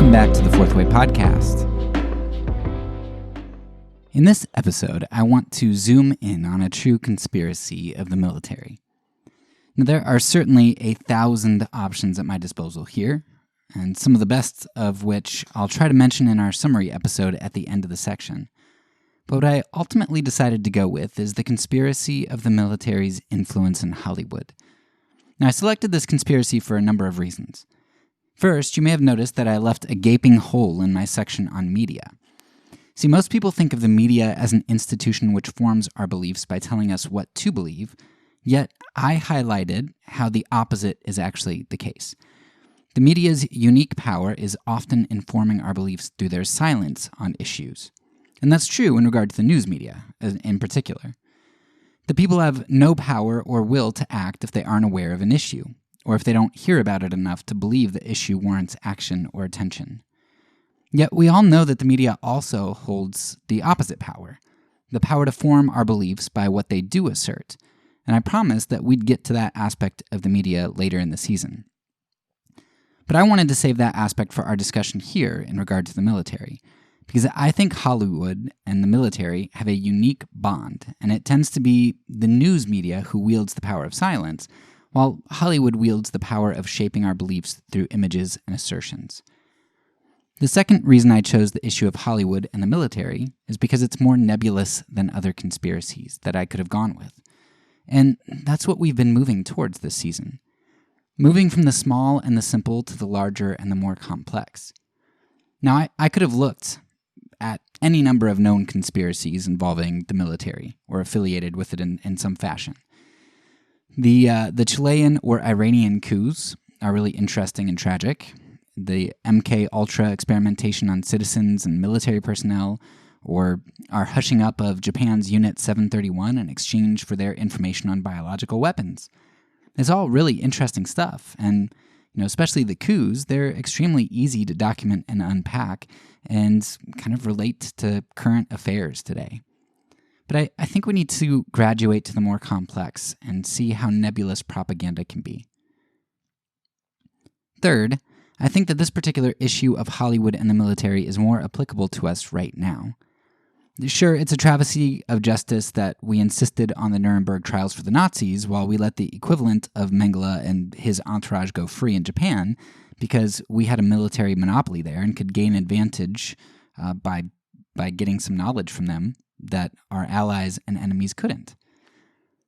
Welcome back to the Fourth Way Podcast. In this episode, I want to zoom in on a true conspiracy of the military. Now, there are certainly 1,000 options at my disposal here, and some of the best of which I'll try to mention in our summary episode at the end of the section. But what I ultimately decided to go with is the conspiracy of the military's influence in Hollywood. Now, I selected this conspiracy for a number of reasons. First, you may have noticed that I left a gaping hole in my section on media. See, most people think of the media as an institution which forms our beliefs by telling us what to believe, yet I highlighted how the opposite is actually the case. The media's unique power is often informing our beliefs through their silence on issues. And that's true in regard to the news media, in particular. The people have no power or will to act if they aren't aware of an issue, or if they don't hear about it enough to believe the issue warrants action or attention. Yet we all know that the media also holds the opposite power, the power to form our beliefs by what they do assert, and I promised that we'd get to that aspect of the media later in the season. But I wanted to save that aspect for our discussion here in regard to the military, because I think Hollywood and the military have a unique bond, and it tends to be the news media who wields the power of silence, while Hollywood wields the power of shaping our beliefs through images and assertions. The second reason I chose the issue of Hollywood and the military is because it's more nebulous than other conspiracies that I could have gone with. And that's what we've been moving towards this season. Moving from the small and the simple to the larger and the more complex. Now, I could have looked at any number of known conspiracies involving the military or affiliated with it in some fashion. The Chilean or Iranian coups are really interesting and tragic. The MK Ultra experimentation on citizens and military personnel, or our hushing up of Japan's Unit 731 in exchange for their information on biological weapons. It's all really interesting stuff, and especially the coups, they're extremely easy to document and unpack and kind of relate to current affairs today. But I think we need to graduate to the more complex and see how nebulous propaganda can be. Third, I think that this particular issue of Hollywood and the military is more applicable to us right now. Sure, it's a travesty of justice that we insisted on the Nuremberg trials for the Nazis while we let the equivalent of Mengele and his entourage go free in Japan because we had a military monopoly there and could gain advantage by getting some knowledge from them that our allies and enemies couldn't.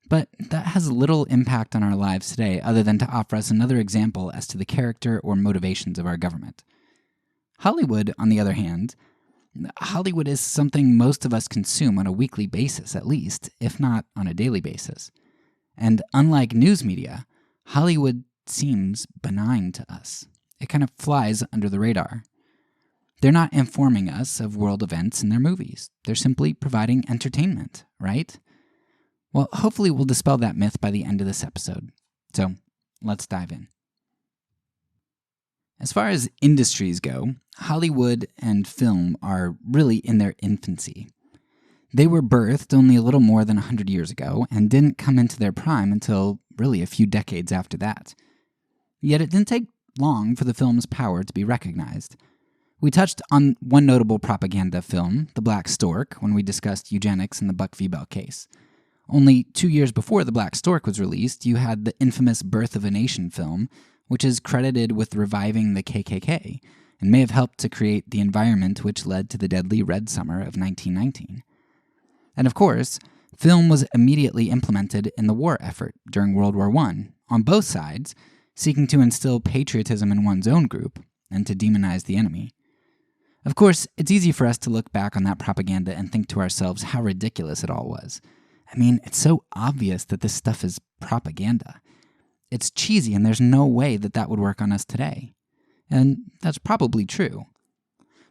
But that has little impact on our lives today other than to offer us another example as to the character or motivations of our government. Hollywood, on the other hand, Hollywood is something most of us consume on a weekly basis at least, if not on a daily basis. And unlike news media, Hollywood seems benign to us. It kind of flies under the radar. They're not informing us of world events in their movies. They're simply providing entertainment, right? Well, hopefully we'll dispel that myth by the end of this episode. So, let's dive in. As far as industries go, Hollywood and film are really in their infancy. They were birthed only a little more than 100 years ago and didn't come into their prime until really a few decades after that. Yet it didn't take long for the film's power to be recognized. We touched on one notable propaganda film, The Black Stork, when we discussed eugenics in the Buck v. Bell case. Only 2 years before The Black Stork was released, you had the infamous Birth of a Nation film, which is credited with reviving the KKK, and may have helped to create the environment which led to the deadly Red Summer of 1919. And of course, film was immediately implemented in the war effort during World War I, on both sides, seeking to instill patriotism in one's own group and to demonize the enemy. Of course, it's easy for us to look back on that propaganda and think to ourselves how ridiculous it all was. I mean, it's so obvious that this stuff is propaganda. It's cheesy, and there's no way that that would work on us today. And that's probably true.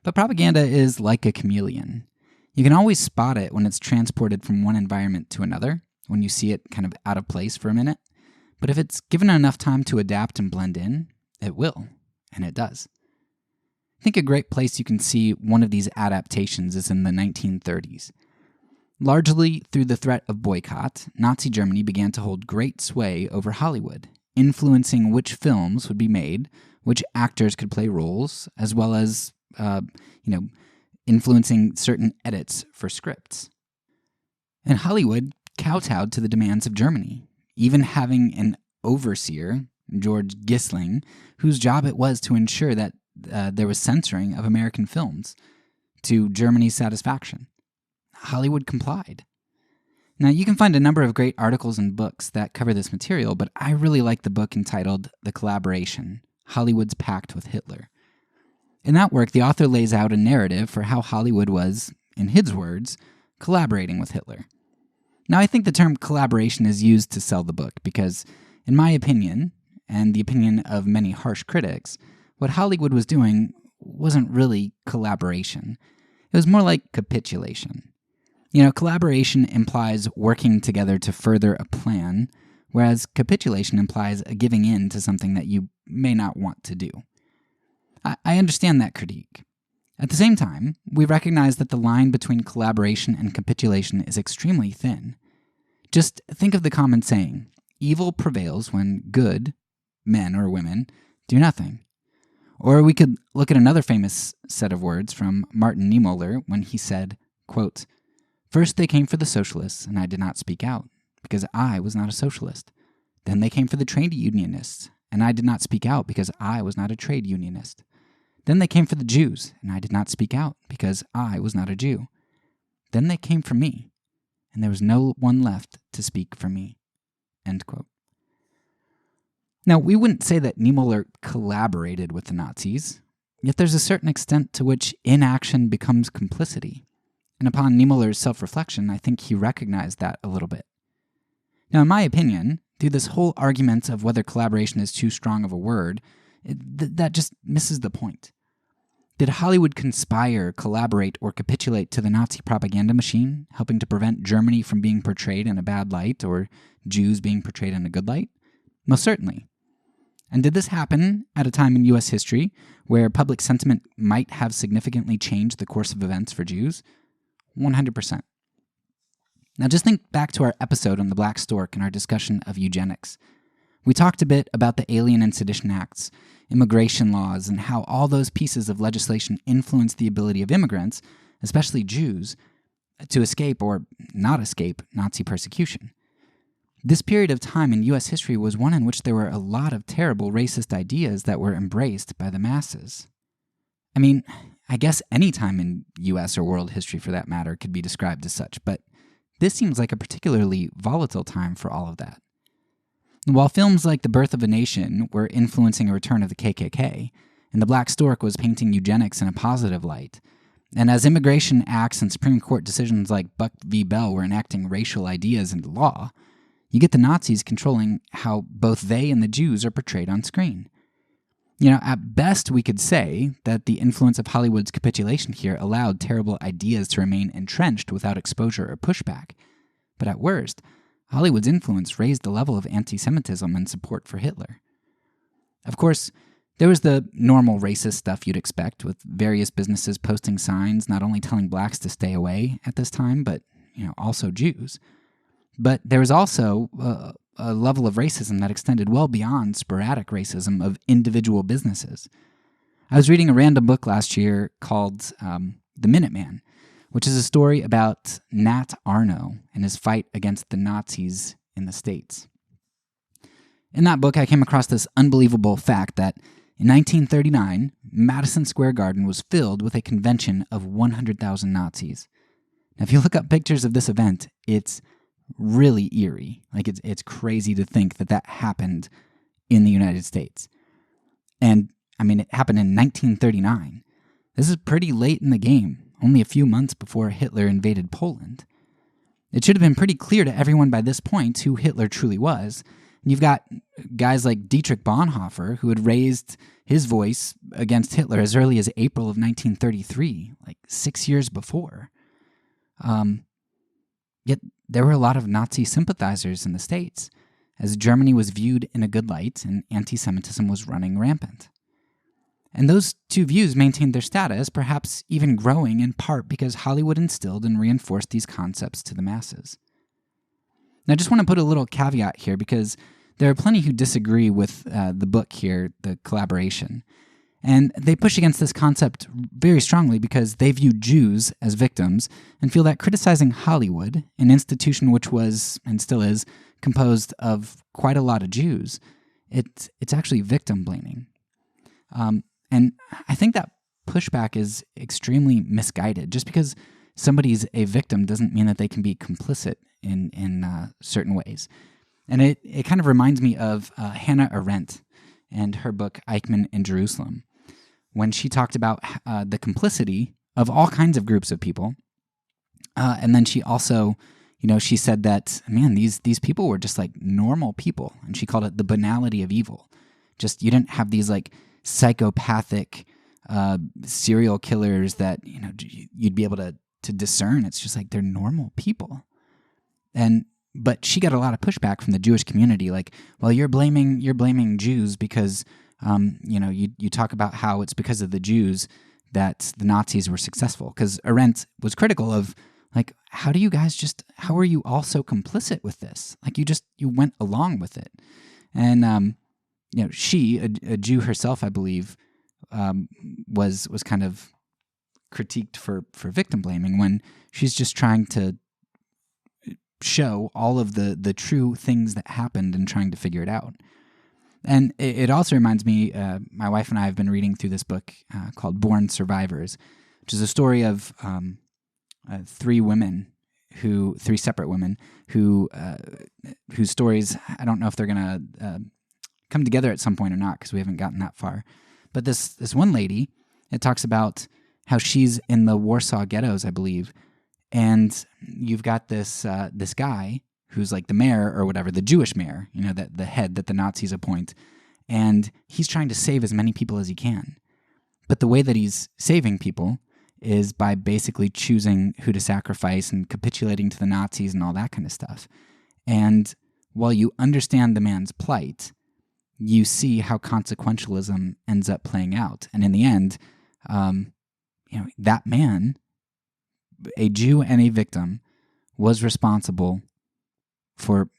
But propaganda is like a chameleon. You can always spot it when it's transported from one environment to another, when you see it kind of out of place for a minute. But if it's given enough time to adapt and blend in, it will, and it does. I think a great place you can see one of these adaptations is in the 1930s. Largely through the threat of boycott, Nazi Germany began to hold great sway over Hollywood, influencing which films would be made, which actors could play roles, as well as, influencing certain edits for scripts. And Hollywood kowtowed to the demands of Germany, even having an overseer, George Gissling, whose job it was to ensure that there was censoring of American films to Germany's satisfaction. Hollywood complied. Now, you can find a number of great articles and books that cover this material, but I really like the book entitled The Collaboration, Hollywood's Pact with Hitler. In that work, the author lays out a narrative for how Hollywood was, in his words, collaborating with Hitler. Now, I think the term collaboration is used to sell the book because, in my opinion, and the opinion of many harsh critics, what Hollywood was doing wasn't really collaboration. It was more like capitulation. Collaboration implies working together to further a plan, whereas capitulation implies a giving in to something that you may not want to do. I understand that critique. At the same time, we recognize that the line between collaboration and capitulation is extremely thin. Just think of the common saying, evil prevails when good, men or women, do nothing. Or we could look at another famous set of words from Martin Niemöller when he said, quote, "First they came for the socialists, and I did not speak out, because I was not a socialist. Then they came for the trade unionists, and I did not speak out, because I was not a trade unionist. Then they came for the Jews, and I did not speak out, because I was not a Jew. Then they came for me, and there was no one left to speak for me." End quote. Now, we wouldn't say that Niemöller collaborated with the Nazis, yet there's a certain extent to which inaction becomes complicity. And upon Niemöller's self-reflection, I think he recognized that a little bit. Now, in my opinion, through this whole argument of whether collaboration is too strong of a word, that just misses the point. Did Hollywood conspire, collaborate, or capitulate to the Nazi propaganda machine, helping to prevent Germany from being portrayed in a bad light or Jews being portrayed in a good light? Most certainly. And did this happen at a time in U.S. history where public sentiment might have significantly changed the course of events for Jews? 100%. Now just think back to our episode on the Black Stork and our discussion of eugenics. We talked a bit about the Alien and Sedition Acts, immigration laws, and how all those pieces of legislation influenced the ability of immigrants, especially Jews, to escape or not escape Nazi persecution. This period of time in U.S. history was one in which there were a lot of terrible racist ideas that were embraced by the masses. I mean, I guess any time in U.S. or world history, for that matter, could be described as such, but this seems like a particularly volatile time for all of that. While films like The Birth of a Nation were influencing a return of the KKK, and The Black Stork was painting eugenics in a positive light, and as immigration acts and Supreme Court decisions like Buck v. Bell were enacting racial ideas into law, you get the Nazis controlling how both they and the Jews are portrayed on screen. At best, we could say that the influence of Hollywood's capitulation here allowed terrible ideas to remain entrenched without exposure or pushback. But at worst, Hollywood's influence raised the level of anti-Semitism and support for Hitler. Of course, there was the normal racist stuff you'd expect, with various businesses posting signs not only telling blacks to stay away at this time, but also Jews. But there was also a level of racism that extended well beyond sporadic racism of individual businesses. I was reading a random book last year called The Minuteman, which is a story about Nat Arno and his fight against the Nazis in the States. In that book, I came across this unbelievable fact that in 1939, Madison Square Garden was filled with a convention of 100,000 Nazis. Now, if you look up pictures of this event, it's really eerie. It's crazy to think that happened in the United States. And, it happened in 1939. This is pretty late in the game, only a few months before Hitler invaded Poland. It should have been pretty clear to everyone by this point who Hitler truly was. And you've got guys like Dietrich Bonhoeffer, who had raised his voice against Hitler as early as April of 1933, 6 years before. Yet there were a lot of Nazi sympathizers in the States, as Germany was viewed in a good light and anti-Semitism was running rampant. And those two views maintained their status, perhaps even growing in part because Hollywood instilled and reinforced these concepts to the masses. Now, I just want to put a little caveat here because there are plenty who disagree with the book here, The Collaboration. And they push against this concept very strongly because they view Jews as victims and feel that criticizing Hollywood, an institution which was, and still is, composed of quite a lot of Jews, it's actually victim blaming. And I think that pushback is extremely misguided. Just because somebody's a victim doesn't mean that they can be complicit in certain ways. And it kind of reminds me of Hannah Arendt and her book Eichmann in Jerusalem, when she talked about the complicity of all kinds of groups of people. And then she also, she said that, man, these people were just like normal people. And she called it the banality of evil. Just, you didn't have these like psychopathic serial killers that, you'd be able to discern. It's just like they're normal people. But she got a lot of pushback from the Jewish community, like, well, you're blaming Jews because you talk about how it's because of the Jews that the Nazis were successful. Because Arendt was critical of, like, how are you all so complicit with this? Like, you went along with it. And, she, a Jew herself, I believe, was kind of critiqued for victim blaming when she's just trying to show all of the true things that happened and trying to figure it out. And it also reminds me, my wife and I have been reading through this book called Born Survivors, which is a story of three separate women whose stories, I don't know if they're going to come together at some point or not, because we haven't gotten that far. But this one lady, it talks about how she's in the Warsaw ghettos, I believe, and you've got this guy who's like the mayor or whatever, the Jewish mayor, that the head that the Nazis appoint, and he's trying to save as many people as he can. But the way that he's saving people is by basically choosing who to sacrifice and capitulating to the Nazis and all that kind of stuff. And while you understand the man's plight, you see how consequentialism ends up playing out. And in the end, that man, a Jew and a victim, was responsible for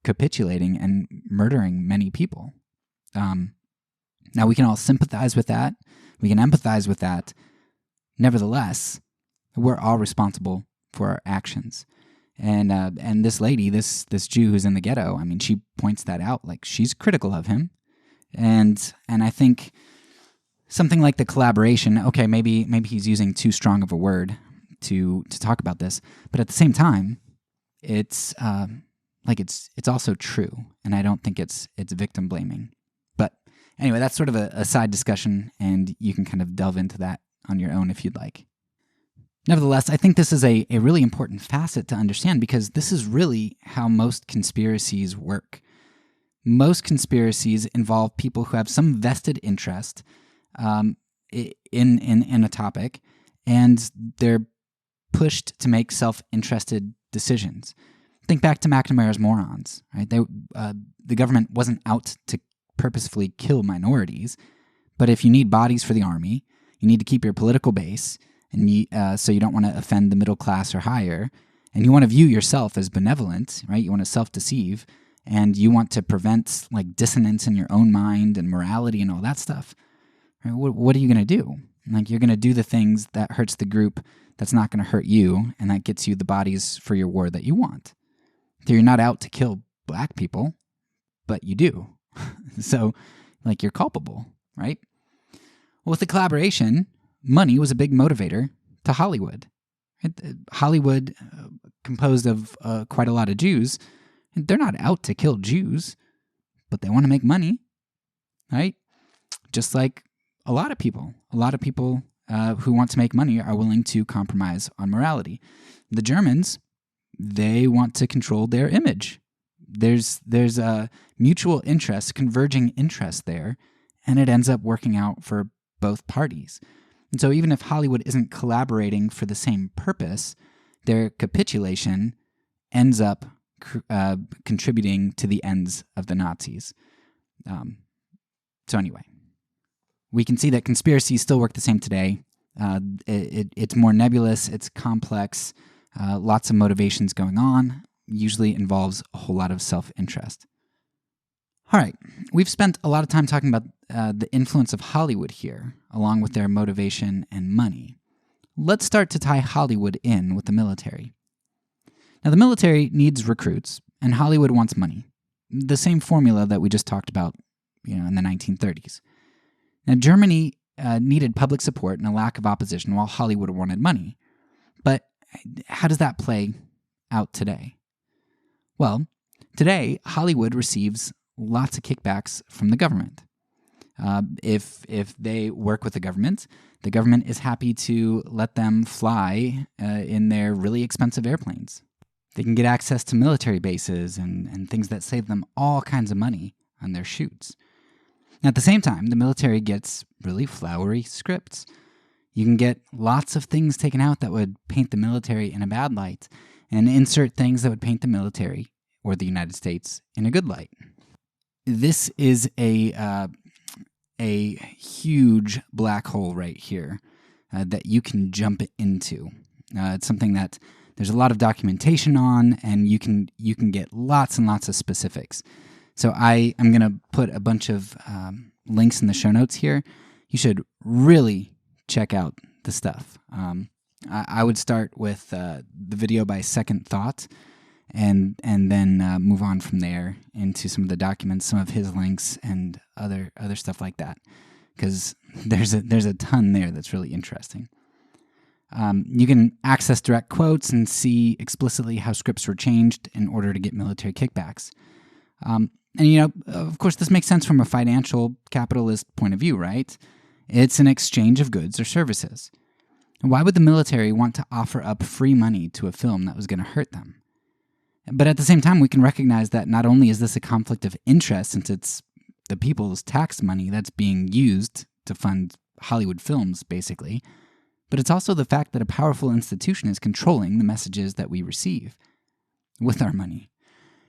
capitulating and murdering many people. Now, we can all sympathize with that. We can empathize with that. Nevertheless, we're all responsible for our actions. And this lady, this Jew who's in the ghetto, I mean, she points that out. Like, she's critical of him. And I think something like The Collaboration, okay, maybe he's using too strong of a word to talk about this, but at the same time, it's also true, and I don't think it's victim blaming. But anyway, that's sort of a side discussion, and you can kind of delve into that on your own if you'd like. Nevertheless, I think this is a really important facet to understand, because this is really how most conspiracies work. Most conspiracies involve people who have some vested interest in a topic, and they're pushed to make self-interested decisions. Think back to McNamara's morons, right? The government wasn't out to purposefully kill minorities, but if you need bodies for the army, you need to keep your political base, and so you don't want to offend the middle class or higher, and you want to view yourself as benevolent, right? You want to self-deceive, and you want to prevent like dissonance in your own mind and morality and all that stuff. Right? What are you going to do? Like, you're going to do the things that hurts the group that's not going to hurt you, and that gets you the bodies for your war that you want. So you're not out to kill black people, but you do. So, like, you're culpable, right? Well, with The Collaboration, money was a big motivator to Hollywood. Right? Hollywood, composed of quite a lot of Jews, they're not out to kill Jews, but they want to make money, right? Just like a lot of people who want to make money are willing to compromise on morality. The Germans, they want to control their image. There's a mutual interest, converging interest there, and it ends up working out for both parties. And so even if Hollywood isn't collaborating for the same purpose, their capitulation ends up contributing to the ends of the Nazis. So anyway, we can see that conspiracies still work the same today. It's more nebulous, it's complex, lots of motivations going on, usually involves a whole lot of self-interest. All right, we've spent a lot of time talking about the influence of Hollywood here, along with their motivation and money. Let's start to tie Hollywood in with the military. Now, the military needs recruits, and Hollywood wants money. The same formula that we just talked about, in the 1930s. Now, Germany needed public support and a lack of opposition, while Hollywood wanted money. But how does that play out today? Well, today, Hollywood receives lots of kickbacks from the government. If they work with the government is happy to let them fly in their really expensive airplanes. They can get access to military bases and things that save them all kinds of money on their shoots. At the same time, the military gets really flowery scripts. You can get lots of things taken out that would paint the military in a bad light and insert things that would paint the military or the United States in a good light. This is a huge black hole right here that you can jump into. It's something that there's a lot of documentation on, and you can get lots and lots of specifics. So I am going to put a bunch of links in the show notes here. You should really check out the stuff. I would start with the video by Second Thought, and then move on from there into some of the documents, some of his links, and other stuff like that, because there's a ton there that's really interesting. You can access direct quotes and see explicitly how scripts were changed in order to get military kickbacks. And of course, this makes sense from a financial capitalist point of view, right? It's an exchange of goods or services. Why would the military want to offer up free money to a film that was going to hurt them? But at the same time, we can recognize that not only is this a conflict of interest, since it's the people's tax money that's being used to fund Hollywood films, basically, but it's also the fact that a powerful institution is controlling the messages that we receive with our money.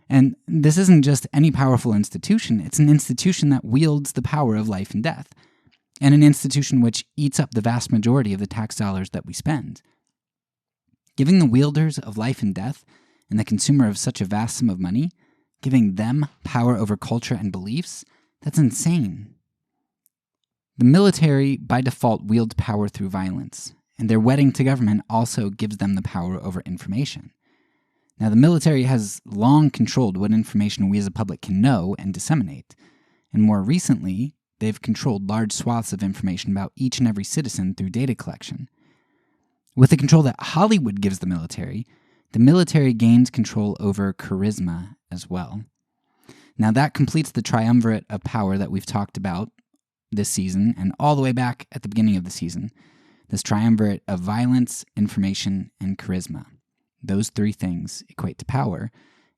And this isn't just any powerful institution, it's an institution that wields the power of life and death, and an institution which eats up the vast majority of the tax dollars that we spend. Giving the wielders of life and death and the consumer of such a vast sum of money, giving them power over culture and beliefs, that's insane. The military, by default, wields power through violence, and their wedding to government also gives them the power over information. Now, the military has long controlled what information we as a public can know and disseminate, and more recently, they've controlled large swaths of information about each and every citizen through data collection. With the control that Hollywood gives the military gains control over charisma as well. Now, that completes the triumvirate of power that we've talked about this season and all the way back at the beginning of the season. This triumvirate of violence, information, and charisma. Those three things equate to power,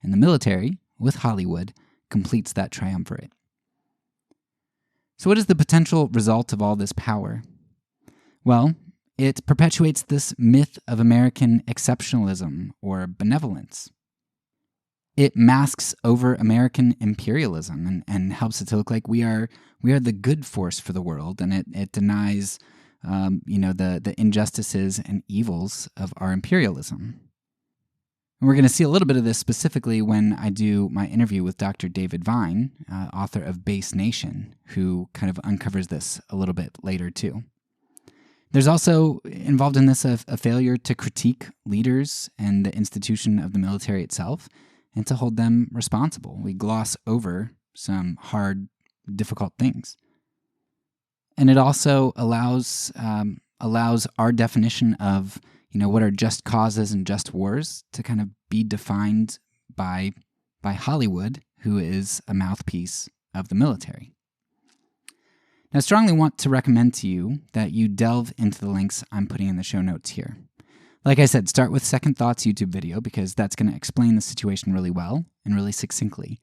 and the military, with Hollywood, completes that triumvirate. So what is the potential result of all this power? Well, it perpetuates this myth of American exceptionalism or benevolence. It masks over American imperialism and helps it to look like we are the good force for the world, and it denies the injustices and evils of our imperialism. And we're going to see a little bit of this specifically when I do my interview with Dr. David Vine, author of Base Nation, who kind of uncovers this a little bit later too. There's also involved in this a failure to critique leaders and the institution of the military itself and to hold them responsible. We gloss over some hard, difficult things. And it also allows our definition of what are just causes and just wars to kind of be defined by Hollywood, who is a mouthpiece of the military. Now, I strongly want to recommend to you that you delve into the links I'm putting in the show notes here. Like I said, start with Second Thought's YouTube video because that's going to explain the situation really well and really succinctly.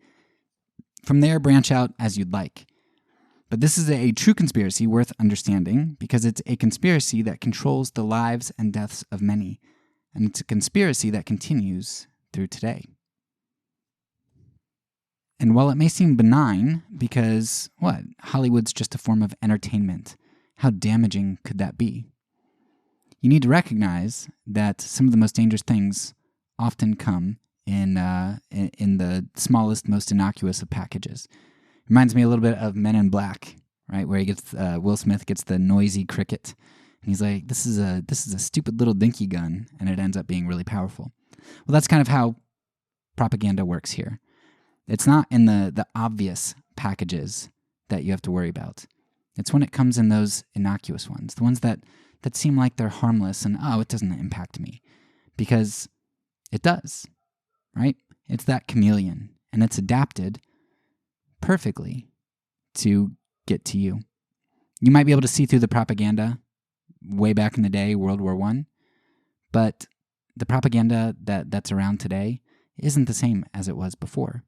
From there, branch out as you'd like. But this is a true conspiracy worth understanding because it's a conspiracy that controls the lives and deaths of many, and it's a conspiracy that continues through today. And while it may seem benign, because, Hollywood's just a form of entertainment, how damaging could that be? You need to recognize that some of the most dangerous things often come in the smallest, most innocuous of packages. Reminds me a little bit of Men in Black, right? Where he gets Will Smith gets the noisy cricket, and he's like, "This is a stupid little dinky gun," and it ends up being really powerful. Well, that's kind of how propaganda works here. It's not in the obvious packages that you have to worry about. It's when it comes in those innocuous ones, the ones that seem like they're harmless and, it doesn't impact me. Because it does, right? It's that chameleon, and it's adapted perfectly to get to you. You might be able to see through the propaganda way back in the day, World War I, but the propaganda that's around today isn't the same as it was before.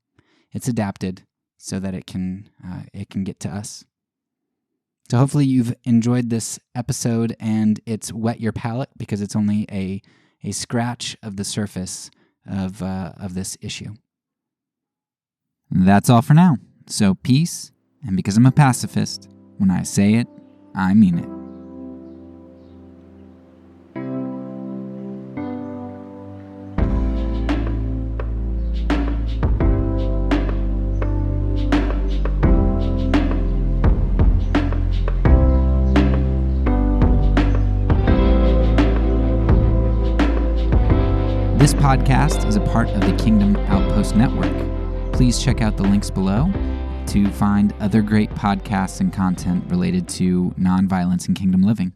It's adapted so that it can get to us. So hopefully you've enjoyed this episode, and it's whet your palate because it's only a scratch of the surface of this issue. That's all for now. So peace, and because I'm a pacifist, when I say it, I mean it. This podcast is a part of the Kingdom Outpost Network. Please check out the links below to find other great podcasts and content related to nonviolence and kingdom living.